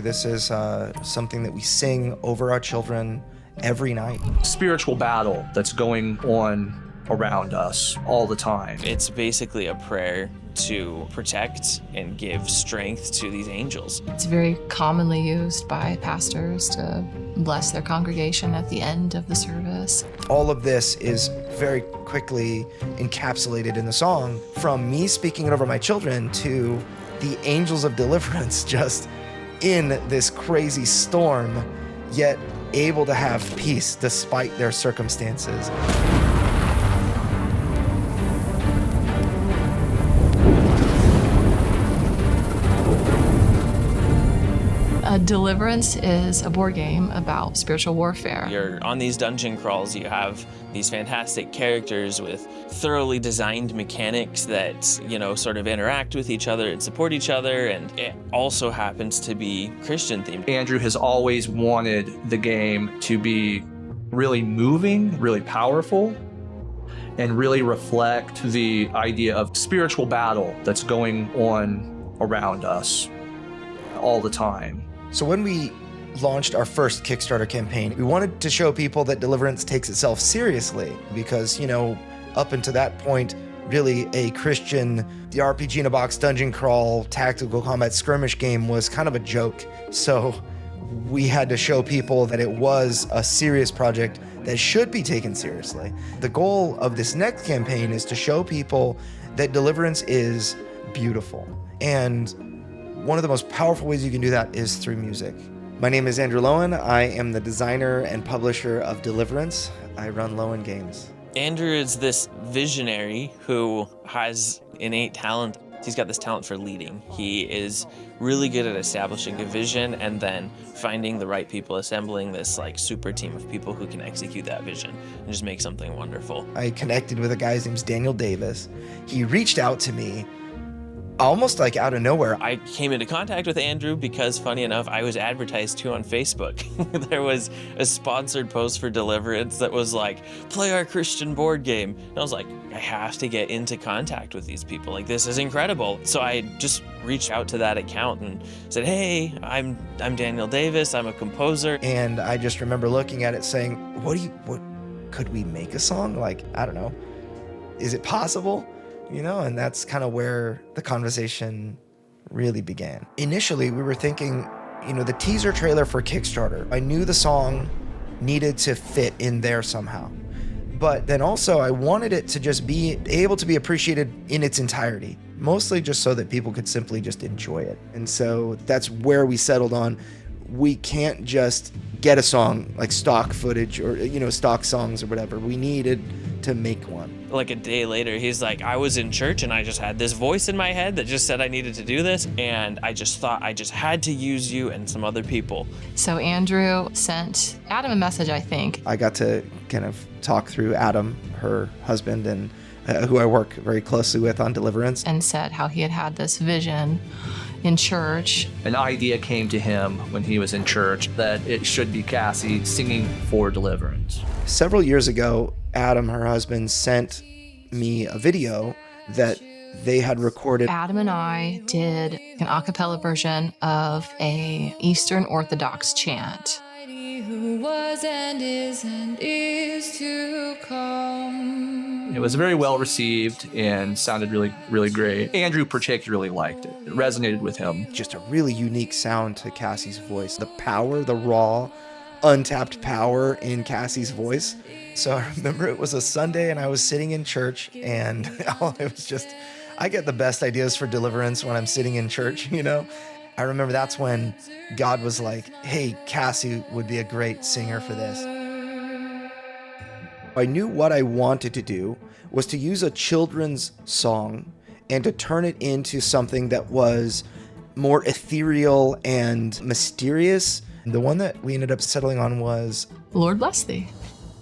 This is something that we sing over our children every night. Spiritual battle that's going on around us all the time. It's basically a prayer to protect and give strength to these angels. It's very commonly used by pastors to bless their congregation at the end of the service. All of this is very quickly encapsulated in the song, from me speaking it over my children to the angels of deliverance just in this crazy storm, yet able to have peace despite their circumstances. Deliverance is a board game about spiritual warfare. You're on these dungeon crawls, you have these fantastic characters with thoroughly designed mechanics that, sort of interact with each other and support each other, and it also happens to be Christian themed. Andrew has always wanted the game to be really moving, really powerful, and really reflect the idea of spiritual battle that's going on around us all the time. So when we launched our first Kickstarter campaign, we wanted to show people that Deliverance takes itself seriously because, up until that point, really the RPG in a box dungeon crawl, tactical combat skirmish game was kind of a joke. So we had to show people that it was a serious project that should be taken seriously. The goal of this next campaign is to show people that Deliverance is beautiful. And one of the most powerful ways you can do that is through music. My name is Andrew Lowen. I am the designer and publisher of Deliverance. I run Lowen Games. Andrew is this visionary who has innate talent. He's got this talent for leading. He is really good at establishing a vision and then finding the right people, assembling this super team of people who can execute that vision and just make something wonderful. I connected with a guy, his name's Daniel Davis. He reached out to me almost out of nowhere. I came into contact with Andrew because, funny enough, I was advertised to on Facebook. There was a sponsored post for Deliverance that was play our Christian board game. And I was like, I have to get into contact with these people. This is incredible. So I just reached out to that account and said, hey, I'm Daniel Davis. I'm a composer. And I just remember looking at it saying, what could we make a song? I don't know. Is it possible? And that's kind of where the conversation really began. Initially, we were thinking, the teaser trailer for Kickstarter, I knew the song needed to fit in there somehow. But then also I wanted it to just be able to be appreciated in its entirety, mostly just so that people could simply just enjoy it. And so that's where we settled on. We can't just get a song like stock footage or, stock songs or whatever. We needed to make one. A day later, he's like, I was in church and I just had this voice in my head that just said I needed to do this. And I just thought I just had to use you and some other people. So Andrew sent Adam a message, I think. I got to kind of talk through Adam, her husband, and who I work very closely with on Deliverance. And said how he had this vision in church. An idea came to him when he was in church that it should be Cassie singing for Deliverance. Several years ago, Adam, her husband, sent me a video that they had recorded. Adam and I did an a cappella version of a Eastern Orthodox chant. Who was and is to come. It was very well received and sounded really, really great. Andrew particularly liked it. It resonated with him. Just a really unique sound to Cassie's voice. The power, the raw, untapped power in Cassie's voice. So I remember it was a Sunday and I was sitting in church and it was just, I get the best ideas for Deliverance when I'm sitting in church, I remember that's when God was like, hey, Cassie would be a great singer for this. I knew what I wanted to do was to use a children's song and to turn it into something that was more ethereal and mysterious. The one that we ended up settling on was Lord Bless Thee.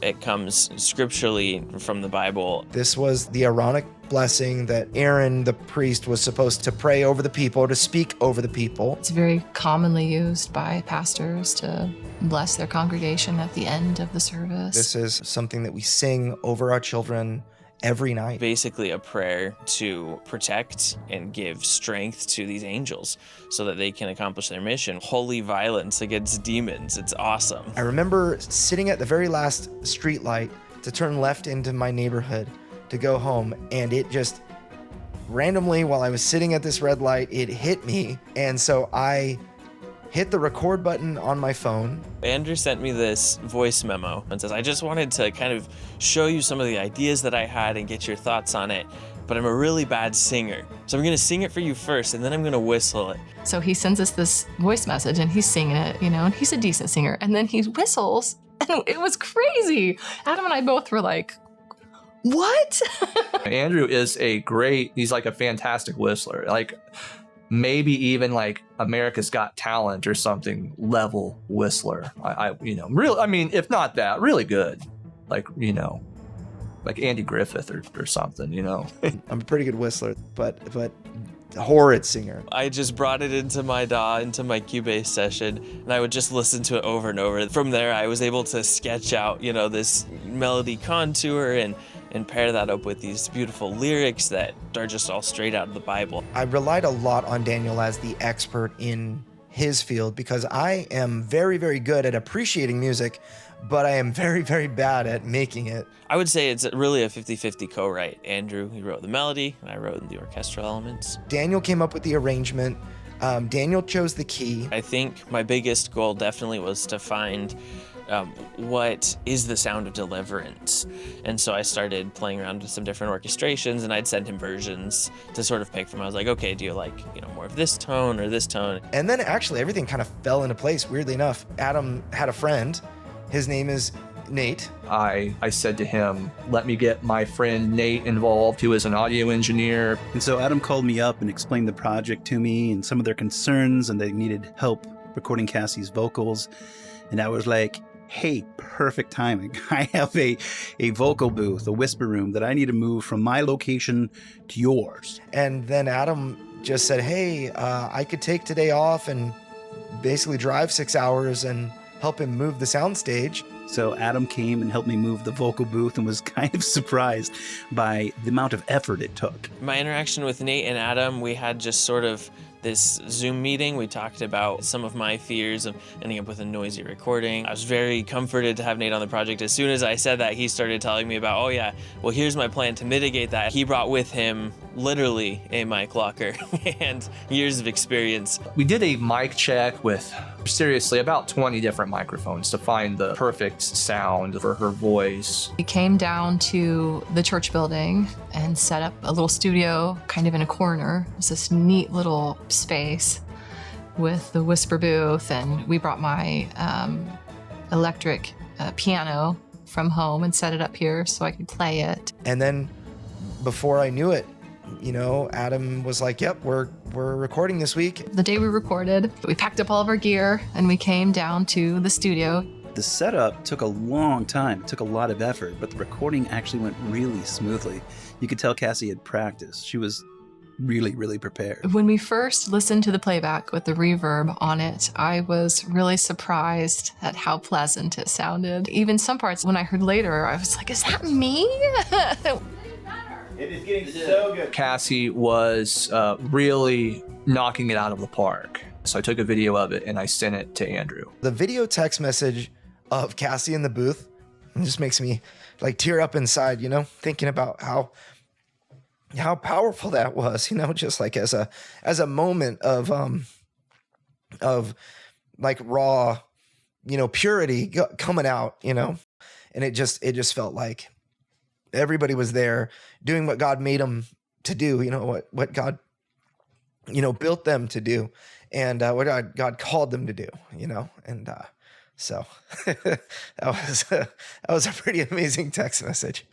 It comes scripturally from the Bible. This was the Aaronic blessing that Aaron, the priest, was supposed to pray over the people, to speak over the people. It's very commonly used by pastors to bless their congregation at the end of the service. This is something that we sing over our children every night. Basically a prayer to protect and give strength to these angels so that they can accomplish their mission. Holy violence against demons. It's awesome. I remember sitting at the very last street light to turn left into my neighborhood to go home, and it just randomly, while I was sitting at this red light, it hit me. And so I hit the record button on my phone. Andrew sent me this voice memo and says, I just wanted to kind of show you some of the ideas that I had and get your thoughts on it, but I'm a really bad singer. So I'm going to sing it for you first, and then I'm going to whistle it. So he sends us this voice message and he's singing it, and he's a decent singer. And then he whistles and it was crazy. Adam and I both were like, what? Andrew is he's like a fantastic whistler. Like maybe even like America's Got Talent or something level whistler. Really, I mean, if not that, really good. Like, like Andy Griffith or something, I'm a pretty good whistler, but horrid singer. I just brought it into my DAW, into my Cubase session, and I would just listen to it over and over. From there, I was able to sketch out, this melody contour and pair that up with these beautiful lyrics that are just all straight out of the Bible. I relied a lot on Daniel as the expert in his field because I am very, very good at appreciating music, but I am very, very bad at making it. I would say it's really a 50-50 co-write. Andrew, he wrote the melody, and I wrote the orchestral elements. Daniel came up with the arrangement. Daniel chose the key. I think my biggest goal definitely was to find what is the sound of Deliverance. And so I started playing around with some different orchestrations, and I'd send him versions to sort of pick from. I was like, okay, do you like, more of this tone or this tone? And then actually everything kind of fell into place, weirdly enough. Adam had a friend. His name is Nate. I said to him, let me get my friend Nate involved, who is an audio engineer. And so Adam called me up and explained the project to me and some of their concerns, and they needed help recording Cassie's vocals. And I was like, hey, perfect timing. I have a vocal booth, a whisper room that I need to move from my location to yours. And then Adam just said, hey, I could take today off and basically drive 6 hours and help him move the soundstage. So Adam came and helped me move the vocal booth and was kind of surprised by the amount of effort it took. My interaction with Nate and Adam, we had just sort of this Zoom meeting. We talked about some of my fears of ending up with a noisy recording. I was very comforted to have Nate on the project. As soon as I said that, he started telling me about, oh yeah, well, here's my plan to mitigate that. He brought with him literally a mic locker and years of experience. We did a mic check with seriously about 20 different microphones to find the perfect sound for her voice. We came down to the church building and set up a little studio kind of in a corner. It was this neat little space with the whisper booth, and we brought my electric piano from home and set it up here so I could play it. And then before I knew it, Adam was like, yep, we're recording this week. The day we recorded, we packed up all of our gear and we came down to the studio. The setup took a long time, took a lot of effort, but the recording actually went really smoothly. You could tell Cassie had practiced. She was really, really prepared. When we first listened to the playback with the reverb on it, I was really surprised at how pleasant it sounded. Even some parts, when I heard later, I was like, is that me? It is getting so good. Cassie was really knocking it out of the park. So I took a video of it and I sent it to Andrew. The video text message of Cassie in the booth just makes me like tear up inside, thinking about how powerful that was, just like as a moment of like raw, purity coming out, and it just felt like everybody was there doing what God made them to do, what God, built them to do, and what God called them to do, and so that was a pretty amazing text message.